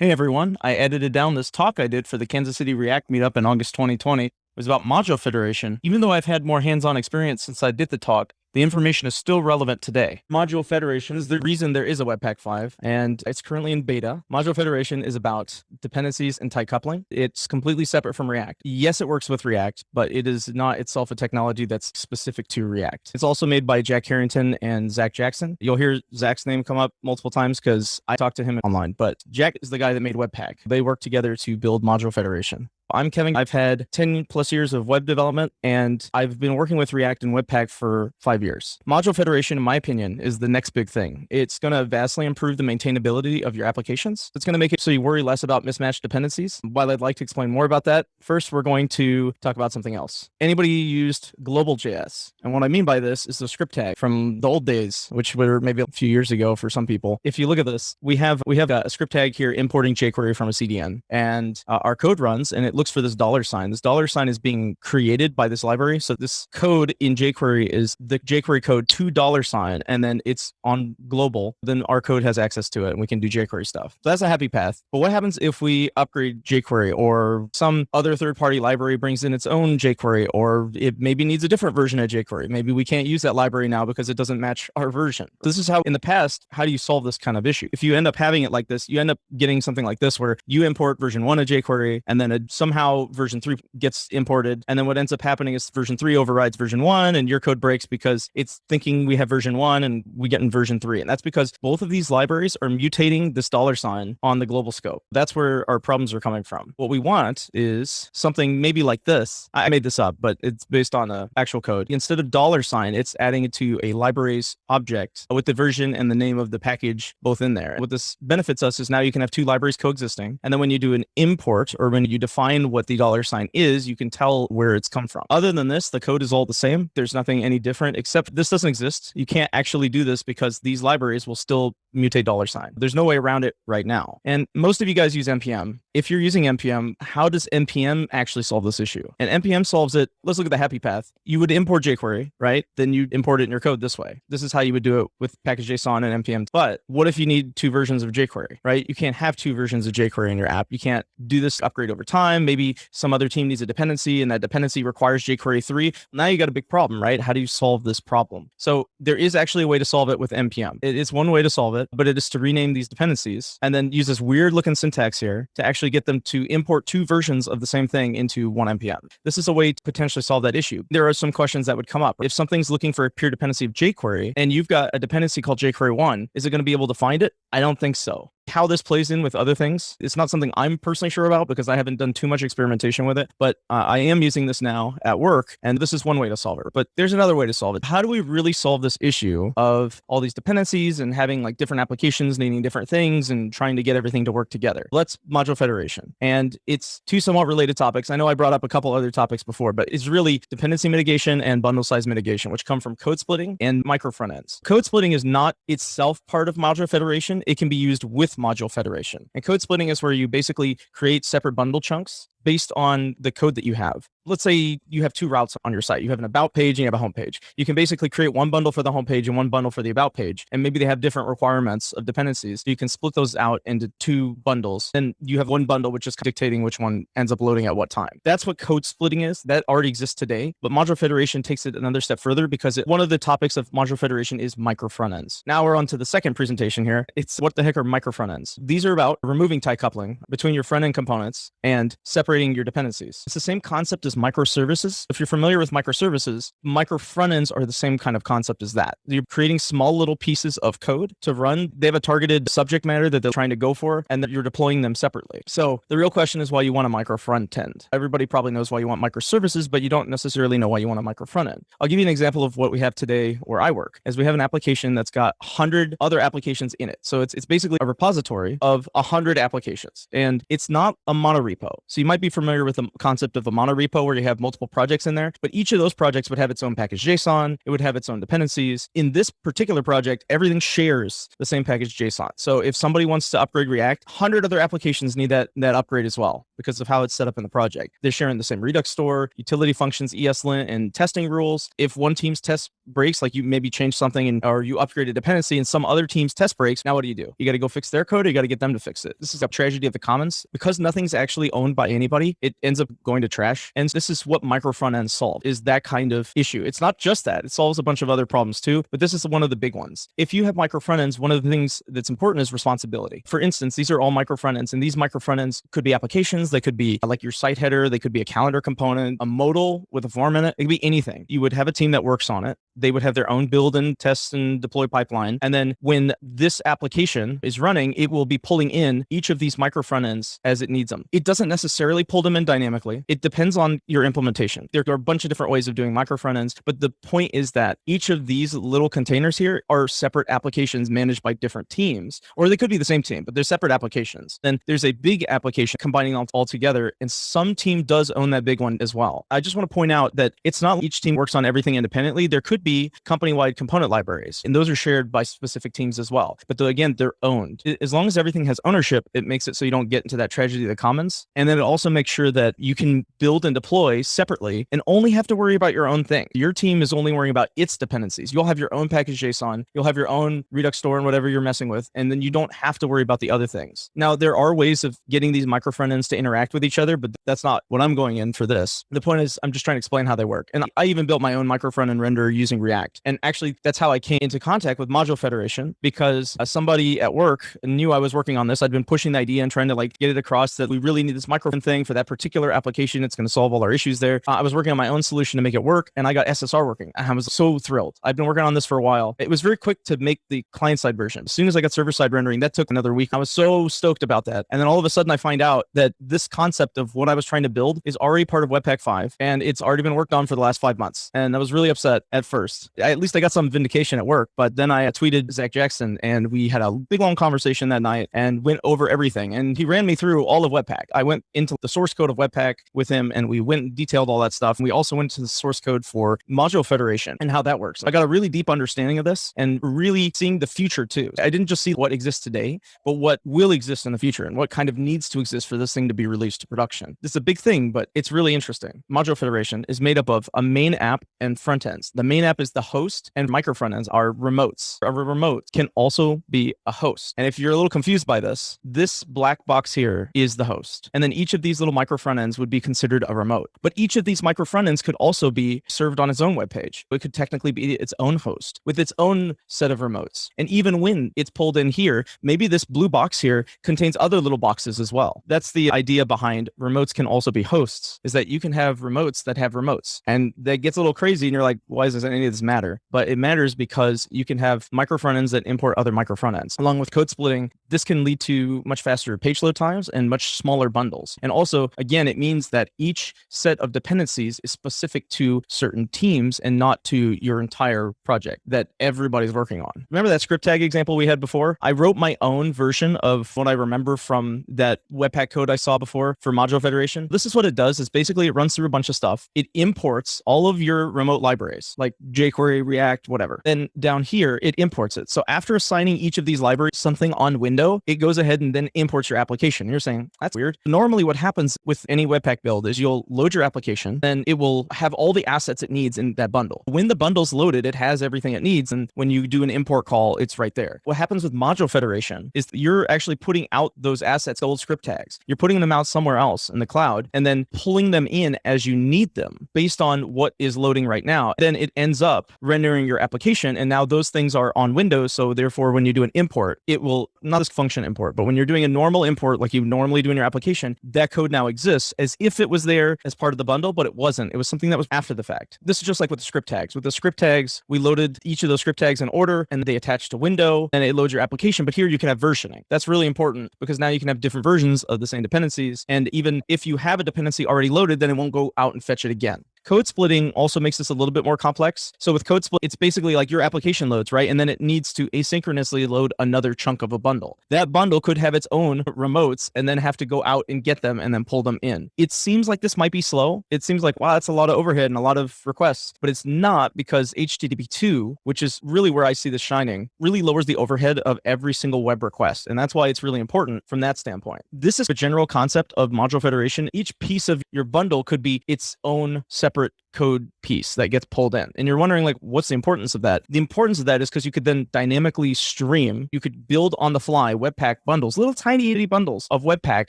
Hey everyone, I edited down this talk I did for the Kansas City React Meetup in August 2020. It was about module federation. Even though I've had more hands-on experience since I did the talk, the information is still relevant today. Module federation is the reason there is a Webpack 5, and it's currently in beta. Module federation is about dependencies and tight coupling. It's completely separate from React. Yes, it works with React, but it is not itself a technology that's specific to React. It's also made by Jack Harrington and Zach Jackson. You'll hear Zach's name come up multiple times because I talked to him online, but Jack is the guy that made Webpack. They work together to build module federation. I'm Kevin. I've had 10 plus years of web development, and I've been working with React and Webpack for 5 years. Module federation, in my opinion, is the next big thing. It's going to vastly improve the maintainability of your applications. It's going to make it so you worry less about mismatched dependencies. While I'd like to explain more about that, first we're going to talk about something else. Anybody used global.js? And what I mean by this is the script tag from the old days, which were maybe a few years ago for some people. If you look at this, we have a script tag here importing jQuery from a CDN, and our code runs, and it looks for this $sign. This $sign is being created by this library. So this code in jQuery is the jQuery code to $sign, and then it's on global. Then our code has access to it, and we can do jQuery stuff. So that's a happy path. But what happens if we upgrade jQuery, or some other third-party library brings in its own jQuery, or it maybe needs a different version of jQuery? Maybe we can't use that library now because it doesn't match our version. This is how, in the past, how do you solve this kind of issue? If you end up having it like this, you end up getting something like this where you import version 1 of jQuery, and then somehow version 3 gets imported, and then what ends up happening is version 3 overrides version 1, and your code breaks because it's thinking we have version 1 and we get in version 3. And that's because both of these libraries are mutating this $sign on the global scope. That's where our problems are coming from. What we want is something maybe like this. I made this up, but it's based on the actual code. Instead of $sign, it's adding it to a library's object with the version and the name of the package both in there. What this benefits us is now you can have two libraries coexisting, and then when you do an import, or when you define what the $sign is, you can tell where it's come from. Other than this, the code is all the same. There's nothing any different, except this doesn't exist. You can't actually do this because these libraries will still mutate $sign. There's no way around it right now. And most of you guys use NPM. If you're using NPM, how does NPM actually solve this issue? And NPM solves it. Let's look at the happy path. You would import jQuery, right? Then you import it in your code this way. This is how you would do it with package.json and NPM. But what if you need two versions of jQuery, right? You can't have two versions of jQuery in your app. You can't do this upgrade over time. Maybe some other team needs a dependency, and that dependency requires jQuery 3. Now you got a big problem, right? How do you solve this problem? So there is actually a way to solve it with NPM. It is one way to solve it, but it is to rename these dependencies and then use this weird looking syntax here to actually get them to import two versions of the same thing into one NPM. This is a way to potentially solve that issue. There are some questions that would come up. If something's looking for a pure dependency of jQuery and you've got a dependency called jQuery 1, is it going to be able to find it? I don't think so. How this plays in with other things, it's not something I'm personally sure about because I haven't done too much experimentation with it, but I am using this now at work, and this is one way to solve it. But there's another way to solve it. How do we really solve this issue of all these dependencies and having like different applications needing different things and trying to get everything to work together? Let's module federation. And it's two somewhat related topics. I know I brought up a couple other topics before, but it's really dependency mitigation and bundle size mitigation, which come from code splitting and micro frontends. Code splitting is not itself part of module federation. It can be used with module federation. And code splitting is where you basically create separate bundle chunks based on the code that you have. Let's say you have two routes on your site. You have an about page and you have a home page. You can basically create one bundle for the home page and one bundle for the about page. And maybe they have different requirements of dependencies. So you can split those out into two bundles. And you have one bundle which is dictating which one ends up loading at what time. That's what code splitting is. That already exists today. But module federation takes it another step further because one of the topics of module federation is micro frontends. Now we're on to the second presentation here. It's what the heck are micro frontends? These are about removing tight coupling between your front end components and separating your dependencies. It's the same concept as microservices. If you're familiar with microservices, micro frontends are the same kind of concept as that. You're creating small little pieces of code to run. They have a targeted subject matter that they're trying to go for, and that you're deploying them separately. So the real question is why you want a micro front end. Everybody probably knows why you want microservices, but you don't necessarily know why you want a micro front end. I'll give you an example of what we have today where I work, as we have an application that's got 100 other applications in it. So it's basically a repository of 100 applications, and it's not a monorepo. So you might might be familiar with the concept of a monorepo where you have multiple projects in there, but each of those projects would have its own package JSON. It would have its own dependencies. In this particular project, everything shares the same package JSON. So if somebody wants to upgrade React, 100 other applications need that upgrade as well because of how it's set up in the project. They're sharing the same Redux store, utility functions, ESLint, and testing rules. If one team's test breaks, like you maybe change something or you upgrade a dependency and some other team's test breaks, now what do? You got to go fix their code, or you got to get them to fix it. This is a tragedy of the commons. Because nothing's actually owned by anybody, it ends up going to trash. And this is what Micro Frontends solve, is that kind of issue. It's not just that. It solves a bunch of other problems too, but this is one of the big ones. If you have Micro Frontends, one of the things that's important is responsibility. For instance, these are all Micro Frontends, and these Micro Frontends could be applications. They could be like your site header. They could be a calendar component, a modal with a form in it. It could be anything. You would have a team that works on it. They would have their own build and test and deploy pipeline. And then when this application is running, it will be pulling in each of these micro front ends as it needs them. It doesn't necessarily pull them in dynamically. It depends on your implementation. There are a bunch of different ways of doing micro front ends, but the point is that each of these little containers here are separate applications managed by different teams, or they could be the same team, but they're separate applications. Then there's a big application combining all together, and some team does own that big one as well. I just want to point out that it's not each team works on everything independently. There could be company-wide component libraries, and those are shared by specific teams as well. But again, they're owned. As long as everything has ownership, it makes it so you don't get into that tragedy of the commons. And then it also makes sure that you can build and deploy separately and only have to worry about your own thing. Your team is only worrying about its dependencies. You'll have your own package JSON, you'll have your own Redux store and whatever you're messing with, and then you don't have to worry about the other things. Now, there are ways of getting these micro front ends to interact with each other, but that's not what I'm going in for this. The point is, I'm just trying to explain how they work. And I even built my own micro front end renderer using React. And actually, that's how I came into contact with Module Federation, because somebody at work knew I was working on this. I'd been pushing the idea and trying to get it across that we really need this micro thing for that particular application. It's going to solve all our issues there. I was working on my own solution to make it work, and I got SSR working. I was so thrilled. I've been working on this for a while. It was very quick to make the client-side version. As soon as I got server-side rendering, that took another week. I was so stoked about that. And then all of a sudden, I find out that this concept of what I was trying to build is already part of Webpack 5, and it's already been worked on for the last 5 months. And I was really upset at first. At least I got some vindication at work, but then I tweeted Zach Jackson, and we had a big, long conversation that night and went over everything. And he ran me through all of Webpack. I went into the source code of Webpack with him, and we went and detailed all that stuff. And we also went to the source code for Module Federation and how that works. I got a really deep understanding of this and really seeing the future too. I didn't just see what exists today, but what will exist in the future and what kind of needs to exist for this thing to be released to production. This is a big thing, but it's really interesting. Module Federation is made up of a main app and front ends. The main app is the host, and micro front ends are remotes. A remote can also be a host. And if you're a little confused by this black box here is the host. And then each of these little micro front ends would be considered a remote. But each of these micro front ends could also be served on its own web page. It could technically be its own host with its own set of remotes. And even when it's pulled in here, maybe this blue box here contains other little boxes as well. That's the idea behind remotes can also be hosts, is that you can have remotes that have remotes. And that gets a little crazy, and you're like, why does any of this matter? But it matters because you can have micro front ends that import other micro front ends. Along with code splitting, this can lead to much faster page load times and much smaller bundles. And also, again, it means that each set of dependencies is specific to certain teams and not to your entire project that everybody's working on. Remember that script tag example we had before? I wrote my own version of what I remember from that Webpack code I saw before for Module Federation. This is what it does, is basically it runs through a bunch of stuff. It imports all of your remote libraries, like jQuery, React, whatever. Then down here, it imports it. So after assigning each of these libraries something on window, it goes ahead and then imports your application. You're saying, that's weird. Normally what happens with any Webpack build is you'll load your application, then it will have all the assets it needs in that bundle. When the bundle's loaded, it has everything it needs. And when you do an import call, it's right there. What happens with Module Federation is you're actually putting out those assets, old script tags. You're putting them out somewhere else in the cloud and then pulling them in as you need them based on what is loading right now. Then it ends up rendering your application. And now those things are on Windows. So therefore, when you do an import, it will, not this function import, but when you're doing a normal import, like you normally do in your application, that code now exists as if it was there as part of the bundle, but it wasn't. It was something that was after the fact. This is just like with the script tags. With the script tags, we loaded each of those script tags in order and they attach to window and it loads your application. But here you can have versioning. That's really important because now you can have different versions of the same dependencies. And even if you have a dependency already loaded, then it won't go out and fetch it again. Code splitting also makes this a little bit more complex. So with code split, it's basically like your application loads, right? And then it needs to asynchronously load another chunk of a bundle. That bundle could have its own remotes and then have to go out and get them and then pull them in. It seems like this might be slow. It seems like, wow, that's a lot of overhead and a lot of requests, but it's not, because HTTP 2, which is really where I see this shining, really lowers the overhead of every single web request. And that's why it's really important from that standpoint. This is a general concept of module federation. Each piece of your bundle could be its own separate code piece that gets pulled in. And you're wondering, like, what's the importance of that? The importance of that is because you could then dynamically stream, you could build on the fly Webpack bundles, little tiny itty bundles of Webpack,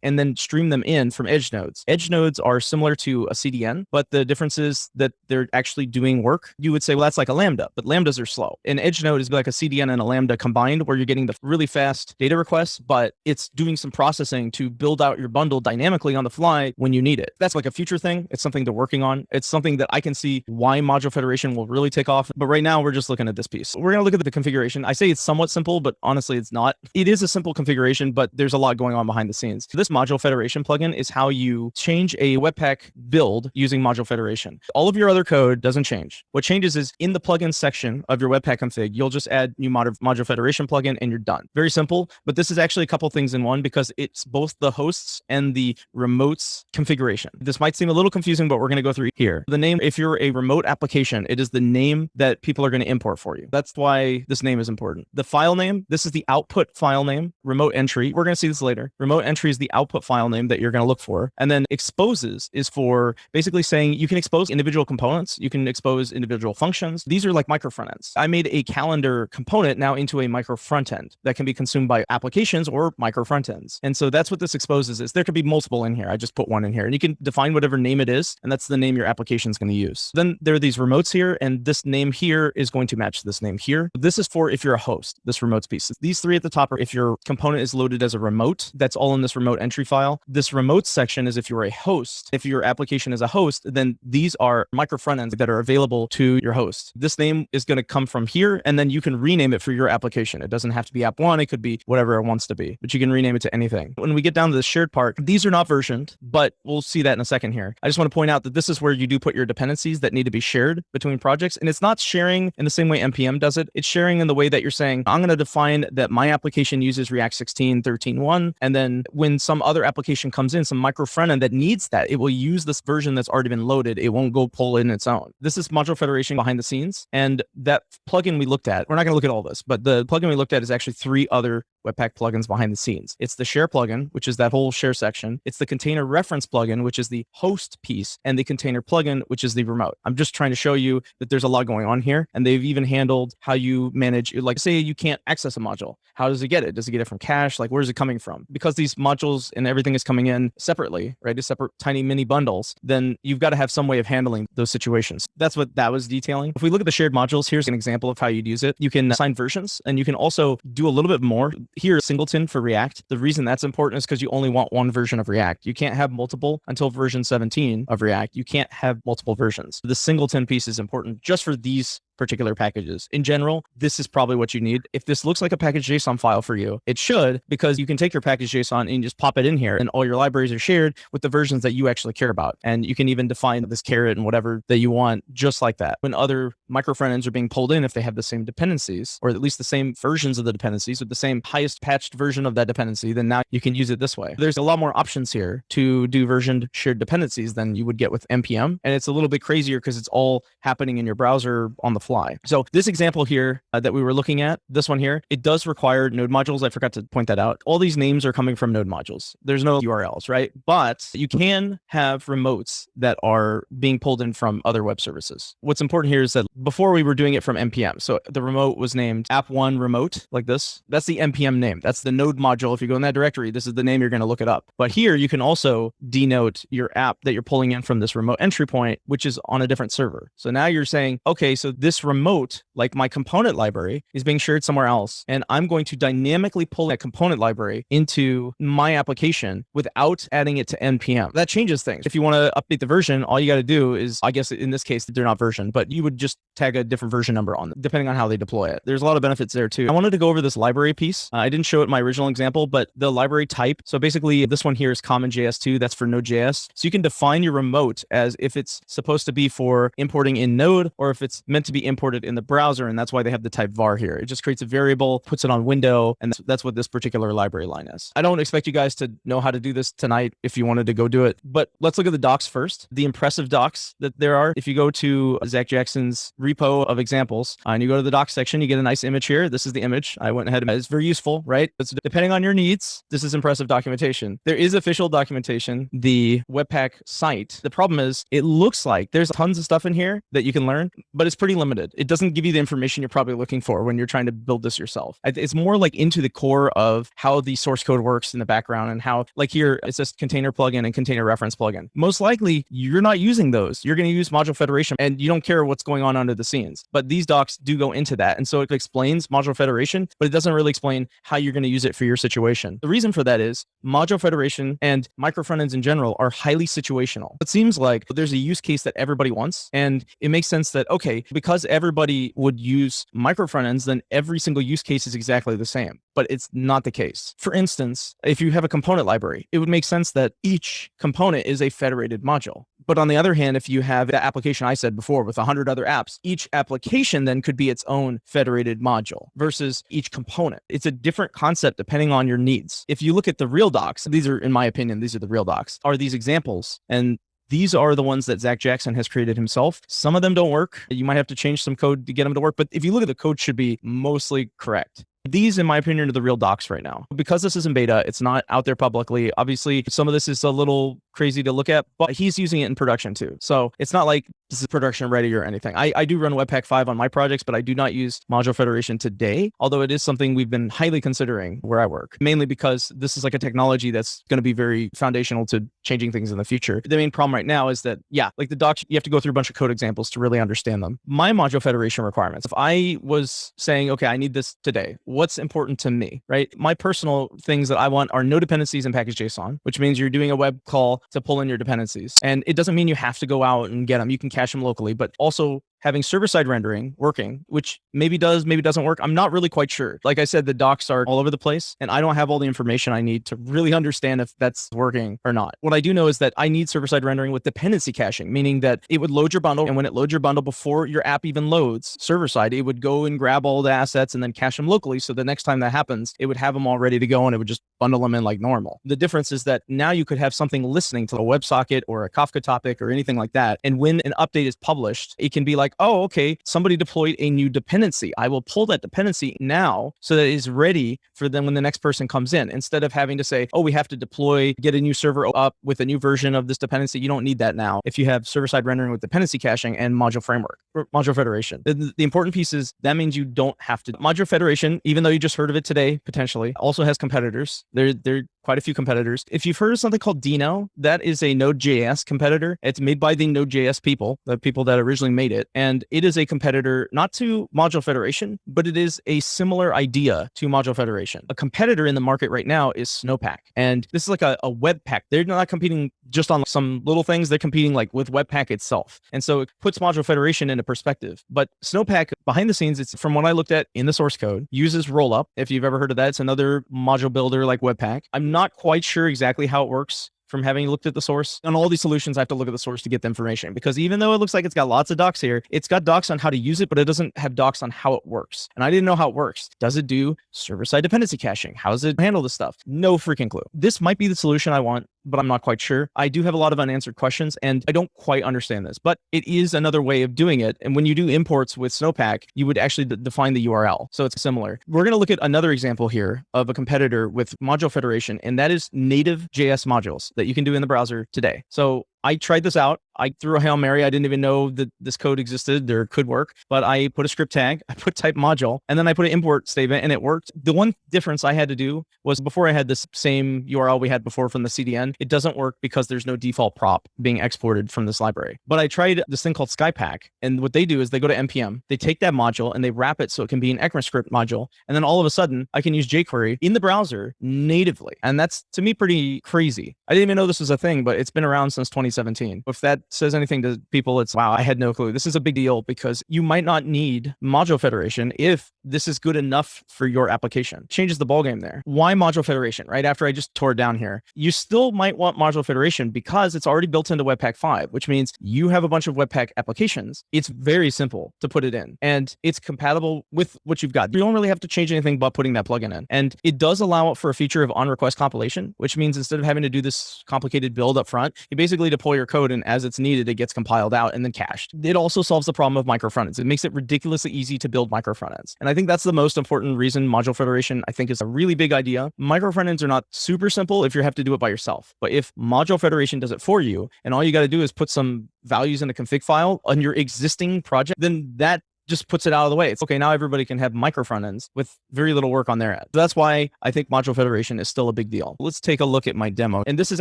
and then stream them in from edge nodes. Edge nodes are similar to a CDN, but the difference is that they're actually doing work. You would say, well, that's like a Lambda, but Lambdas are slow. An edge node is like a CDN and a Lambda combined, where you're getting the really fast data requests, but it's doing some processing to build out your bundle dynamically on the fly when you need it. That's like a future thing. It's something they're working on. It's something that I can see why module federation will really take off. But right now, we're just looking at this piece. We're going to look at the configuration. I say it's somewhat simple, but honestly, it's not. It is a simple configuration, but there's a lot going on behind the scenes. This module federation plugin is how you change a Webpack build using module federation. All of your other code doesn't change. What changes is in the plugin section of your Webpack config, you'll just add new module federation plugin and you're done. Very simple, but this is actually a couple things in one, because it's both the hosts and the remotes configuration. This might seem a little confusing, but we're going to go through here. The name, if you're a remote application, it is the name that people are going to import for you. That's why this name is important. The file name, this is the output file name. Remote entry, we're going to see this later. Remote entry is the output file name that you're going to look for. And then exposes is for basically saying you can expose individual components. You can expose individual functions. These are like micro frontends. I made a calendar component now into a micro frontend that can be consumed by applications or micro frontends. And so that's what this exposes is. There could be multiple in here. I just put one in here, and you can define whatever name it is, and that's the name your application is going to use. Then there are these remotes here, and this name here is going to match this name here. This is for if you're a host, this remotes piece. These three at the top are if your component is loaded as a remote, that's all in this remote entry file. This remote section is if you're a host. If your application is a host, then these are micro frontends that are available to your host. This name is going to come from here, and then you can rename it for your application. It doesn't have to be app one. It could be whatever it wants to be, but you can rename it to anything. When we get down to the shared part, these are not versioned, but we'll see that in a second here. I just want to point out that this is where you do put your dependencies that need to be shared between projects. And it's not sharing in the same way NPM does it. It's sharing in the way that you're saying, I'm going to define that my application uses React 16, 13.1. And then when some other application comes in, some micro front end that needs that, it will use this version that's already been loaded. It won't go pull in its own. This is module federation behind the scenes. And that plugin we looked at, we're not going to look at all this, but the plugin we looked at is actually three other Webpack plugins behind the scenes. It's the share plugin, which is that whole share section. It's the container reference plugin, which is the host piece, and the container plugin, which is the remote. I'm just trying to show you that there's a lot going on here, and they've even handled how you manage, like say you can't access a module. How does it get it? Does it get it from cache? Like where's it coming from? Because these modules and everything is coming in separately, right? As separate tiny mini bundles, then you've got to have some way of handling those situations. That's what that was detailing. If we look at the shared modules, here's an example of how you'd use it. You can assign versions, and you can also do a little bit more. Here, singleton for React. The reason that's important is because you only want one version of React. You can't have multiple until version 17 of React. You can't have multiple versions. The singleton piece is important just for these particular packages. In general, this is probably what you need. If this looks like a package.json file for you, it should, because you can take your package.json and you just pop it in here, and all your libraries are shared with the versions that you actually care about. And you can even define this caret and whatever that you want just like that. When other micro frontends are being pulled in, if they have the same dependencies, or at least the same versions of the dependencies with the same highest patched version of that dependency, then now you can use it this way. There's a lot more options here to do versioned shared dependencies than you would get with NPM. And it's a little bit crazier because it's all happening in your browser on the fly. So this example here that we were looking at, this one here, it does require node modules. I forgot to point that out. All these names are coming from node modules. There's no URLs, right? But you can have remotes that are being pulled in from other web services. What's important here is that before we were doing it from NPM. So the remote was named app1 remote like this. That's the NPM name. That's the node module. If you go in that directory, this is the name you're going to look it up. But here you can also denote your app that you're pulling in from this remote entry point, which is on a different server. So now you're saying, okay, so this remote, like my component library, is being shared somewhere else. And I'm going to dynamically pull that component library into my application without adding it to NPM. That changes things. If you want to update the version, all you got to do is, I guess in this case, they're not versioned, but you would just tag a different version number on them, depending on how they deploy it. There's a lot of benefits there too. I wanted to go over this library piece I didn't show it in my original example, but the library type. So basically this one here is common JS2. That's for Node.js. So you can define your remote as if it's supposed to be for importing in Node or if it's meant to be imported in the browser. And that's why they have the type var here. It just creates a variable, puts it on window. And that's what this particular library line is. I don't expect you guys to know how to do this tonight if you wanted to go do it, but let's look at the docs first. The impressive docs that there are. If you go to Zach Jackson's repo of examples and you go to the docs section, you get a nice image here. This is the image. I went ahead and it's very useful, right? It's depending on your needs. This is impressive documentation. There is official documentation, the Webpack site. The problem is it looks like there's tons of stuff in here that you can learn, but it's pretty limited. It doesn't give you the information you're probably looking for when you're trying to build this yourself. It's more like into the core of how the source code works in the background and how, like here, it's this container plugin and container reference plugin. Most likely, you're not using those. You're going to use module federation and you don't care what's going on under the scenes. But these docs do go into that. And so it explains module federation, but it doesn't really explain how you're going to use it for your situation. The reason for that is module federation and micro frontends in general are highly situational. It seems like there's a use case that everybody wants. And it makes sense that, okay, because everybody would use micro frontends, then every single use case is exactly the same. But it's not the case. For instance, if you have a component library, it would make sense that each component is a federated module. But on the other hand, if you have the application I said before with 100 other apps, each application then could be its own federated module versus each component. It's a different concept depending on your needs. If you look at the real docs, these are, in my opinion, these are the real docs, are these examples. And these are the ones that Zach Jackson has created himself. Some of them don't work. You might have to change some code to get them to work. But if you look at the code, should be mostly correct. These, in my opinion, are the real docs right now. Because this is in beta, it's not out there publicly. Obviously, some of this is a little crazy to look at, but he's using it in production too. So it's not like this is production ready or anything. I do run Webpack 5 on my projects, but I do not use module federation today, although it is something we've been highly considering where I work, mainly because this is like a technology that's going to be very foundational to changing things in the future. The main problem right now is that, yeah, like the docs, you have to go through a bunch of code examples to really understand them. My module federation requirements, if I was saying, okay, I need this today, what's important to me, right? My personal things that I want are no dependencies in package.json, which means you're doing a web call to pull in your dependencies. And it doesn't mean you have to go out and get them. You can cache them locally, but also having server-side rendering working, which maybe does, maybe doesn't work. I'm not really quite sure. Like I said, the docs are all over the place and I don't have all the information I need to really understand if that's working or not. What I do know is that I need server-side rendering with dependency caching, meaning that it would load your bundle. And when it loads your bundle before your app even loads server-side, it would go and grab all the assets and then cache them locally. So the next time that happens, it would have them all ready to go and it would just bundle them in like normal. The difference is that now you could have something listening to a WebSocket or a Kafka topic or anything like that. And when an update is published, it can be like, oh, okay, somebody deployed a new dependency. I will pull that dependency now so that it is ready for them when the next person comes in. Instead of having to say, oh, we have to deploy, get a new server up with a new version of this dependency. You don't need that now if you have server-side rendering with dependency caching and module framework, or module federation. The important piece is that means you don't have to. Module federation, even though you just heard of it today, potentially, also has competitors. There quite a few competitors. If you've heard of something called Dino, that is a Node.js competitor. It's made by the Node.js people, the people that originally made it. And it is a competitor, not to module federation, but it is a similar idea to module federation. A competitor in the market right now is Snowpack. And this is like a Webpack. They're not competing just on some little things. They're competing like with Webpack itself. And so it puts module federation into perspective. But Snowpack, behind the scenes, it's from what I looked at in the source code, uses Rollup. If you've ever heard of that, it's another module builder like Webpack. I'm not quite sure exactly how it works from having looked at the source. On all these solutions, I have to look at the source to get the information, because even though it looks like it's got lots of docs here, it's got docs on how to use it, but it doesn't have docs on how it works. And I didn't know how it works. Does it do server-side dependency caching? How does it handle this stuff? No freaking clue. This might be the solution I want, but I'm not quite sure. I do have a lot of unanswered questions and I don't quite understand this, but it is another way of doing it. And when you do imports with Snowpack, you would actually define the URL. So it's similar. We're going to look at another example here of a competitor with module federation, and that is native JS modules that you can do in the browser today. So I tried this out. I threw a Hail Mary. I didn't even know that this code existed or could work, but I put a script tag, I put type module, and then I put an import statement and it worked. The one difference I had to do was before I had this same URL we had before from the CDN, it doesn't work because there's no default prop being exported from this library. But I tried this thing called Skypack, and what they do is they go to NPM, they take that module and they wrap it so it can be an ECMAScript module. And then all of a sudden I can use jQuery in the browser natively. And that's, to me, pretty crazy. I didn't even know this was a thing, but it's been around since 2017. If that says anything to people, it's, wow, I had no clue. This is a big deal because you might not need module federation if this is good enough for your application. Changes the ballgame there. Why module federation? Right after I just tore it down here, you still might want module federation because it's already built into Webpack 5, which means you have a bunch of Webpack applications. It's very simple to put it in, and it's compatible with what you've got. You don't really have to change anything but putting that plugin in. And it does allow for a feature of on-request compilation, which means instead of having to do this complicated build up front, you basically deploy your code, and as it's needed, it gets compiled out and then cached. It also solves the problem of micro frontends. It makes it ridiculously easy to build micro frontends. And I think that's the most important reason module federation, I think, is a really big idea. Micro frontends are not super simple if you have to do it by yourself. But if module federation does it for you, and all you got to do is put some values in a config file on your existing project, then that just puts it out of the way. It's okay, now everybody can have micro frontends with very little work on their end. So that's why I think module federation is still a big deal. Let's take a look at my demo. And this is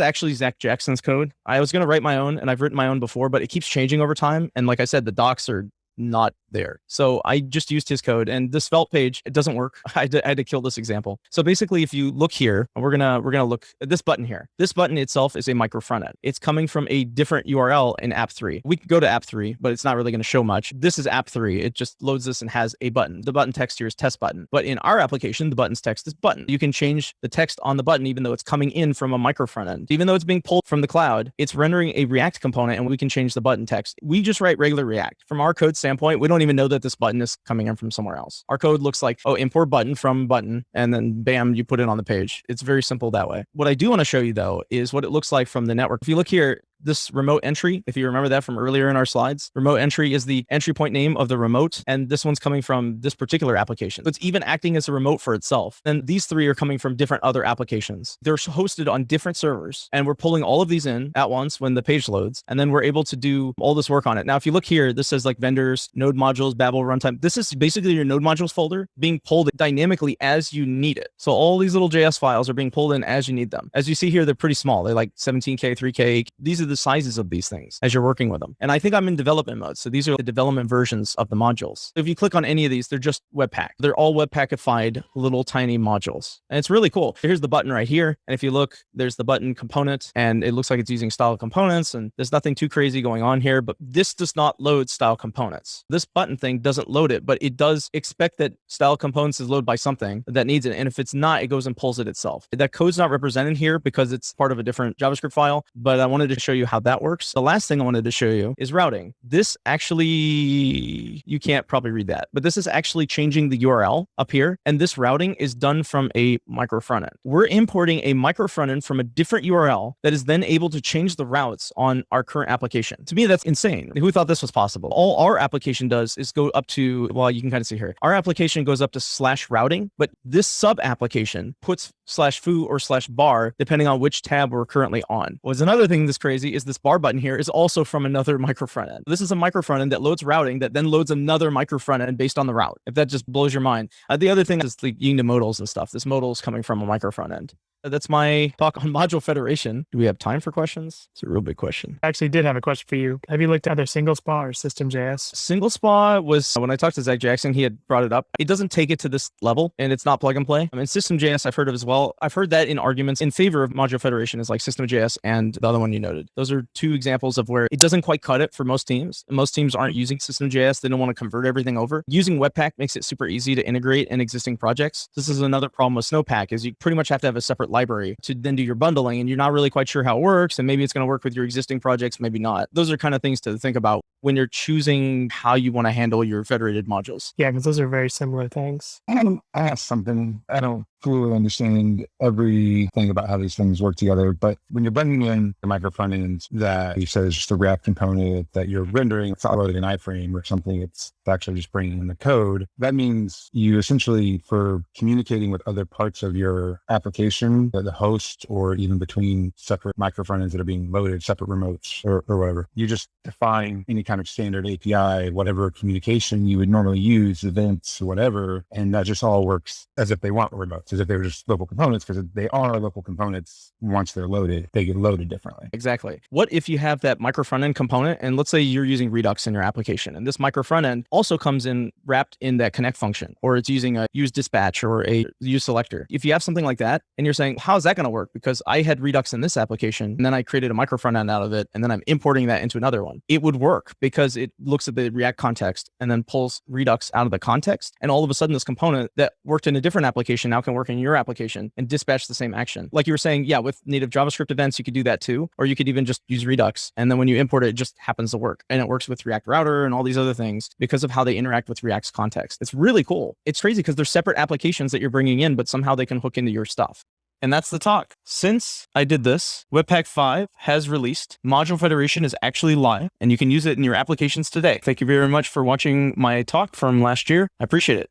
actually Zach Jackson's code. I was going to write my own, and I've written my own before, but it keeps changing over time. And like I said, the docs are not there. So I just used his code, and this felt page, it doesn't work. I had to kill this example. So basically, if you look here, we're gonna look at this button here. This button itself is a micro frontend. It's coming from a different URL in app 3. We can go to app 3, but it's not really going to show much. This is app 3. It just loads this and has a button. The button text here is test button. But in our application, the button's text is button. You can change the text on the button, even though it's coming in from a micro frontend. Even though it's being pulled from the cloud, it's rendering a React component, and we can change the button text. We just write regular React. From our code standpoint, we don't even know that this button is coming in from somewhere else. Our code looks like, oh, import button from button, and then bam, you put it on the page. It's very simple that way. What I do want to show you though is what it looks like from the network. If you look here, this remote entry, if you remember that from earlier in our slides, remote entry is the entry point name of the remote. And this one's coming from this particular application. So it's even acting as a remote for itself. And these three are coming from different other applications. They're hosted on different servers. And we're pulling all of these in at once when the page loads. And then we're able to do all this work on it. Now, if you look here, this says like vendors, node modules, Babel runtime. This is basically your node modules folder being pulled dynamically as you need it. So all these little JS files are being pulled in as you need them. As you see here, they're pretty small. They're like 17K, 3K. These are the sizes of these things as you're working with them. And I think I'm in development mode. So these are the development versions of the modules. If you click on any of these, they're just Webpack. They're all Webpackified little tiny modules. And it's really cool. Here's the button right here. And if you look, there's the button component, and it looks like it's using style components, and there's nothing too crazy going on here, but this does not load style components. This button thing doesn't load it, but it does expect that style components is loaded by something that needs it. And if it's not, it goes and pulls it itself. That code's not represented here because it's part of a different JavaScript file, but I wanted to show you how that works. The last thing I wanted to show you is routing. This actually, you can't probably read that, but this is actually changing the URL up here. And this routing is done from a micro frontend. We're importing a micro frontend from a different URL that is then able to change the routes on our current application. To me, that's insane. Who thought this was possible? All our application does is go up to, well, you can kind of see here. Our application goes up to /routing, but this sub application puts /foo or /bar, depending on which tab we're currently on. What's another thing that's crazy is this bar button here is also from another micro frontend. This is a micro frontend that loads routing that then loads another micro frontend based on the route. If that just blows your mind. The other thing is like using the modals and stuff. This modal is coming from a micro frontend. That's my talk on module federation. Do we have time for questions? It's a real big question. I actually did have a question for you. Have you looked at either single spa or system.js? Single spa was, when I talked to Zach Jackson, he had brought it up. It doesn't take it to this level, and it's not plug and play. I mean, system.js I've heard of as well. I've heard that in arguments in favor of module federation is like system.js and the other one you noted. Those are two examples of where it doesn't quite cut it for most teams. Most teams aren't using system.js. They don't want to convert everything over. Using Webpack makes it super easy to integrate in existing projects. This is another problem with Snowpack is you pretty much have to have a separate library to then do your bundling, and you're not really quite sure how it works, and maybe it's going to work with your existing projects, maybe not. Those are kind of things to think about when you're choosing how you want to handle your federated modules. Yeah, because those are very similar things. I ask something. I don't fully understand everything about how these things work together, but when you're bringing in the micro frontends that you said is just a React component that you're rendering, it's not loading an iframe or something, it's actually just bringing in the code. That means you essentially, for communicating with other parts of your application, the host, or even between separate micro frontends that are being loaded, separate remotes or whatever, you just define any kind of standard API, whatever communication you would normally use, events, whatever, and that just all works as if they want remotes. as if they were just local components, because they are local components. Once they're loaded, they get loaded differently. Exactly. What if you have that micro front end component, and let's say you're using Redux in your application, and this micro front end also comes in wrapped in that connect function, or it's using a use dispatch or a use selector. If you have something like that, and you're saying, how is that going to work? Because I had Redux in this application, and then I created a micro front end out of it, and then I'm importing that into another one. It would work because it looks at the React context and then pulls Redux out of the context. And all of a sudden, this component that worked in a different application now can work in your application and dispatch the same action. Like you were saying, yeah, with native JavaScript events, you could do that too. Or you could even just use Redux. And then when you import it, it just happens to work. And it works with React Router and all these other things because of how they interact with React's context. It's really cool. It's crazy because they're separate applications that you're bringing in, but somehow they can hook into your stuff. And that's the talk. Since I did this, Webpack 5 has released. Module Federation is actually live, and you can use it in your applications today. Thank you very much for watching my talk from last year. I appreciate it.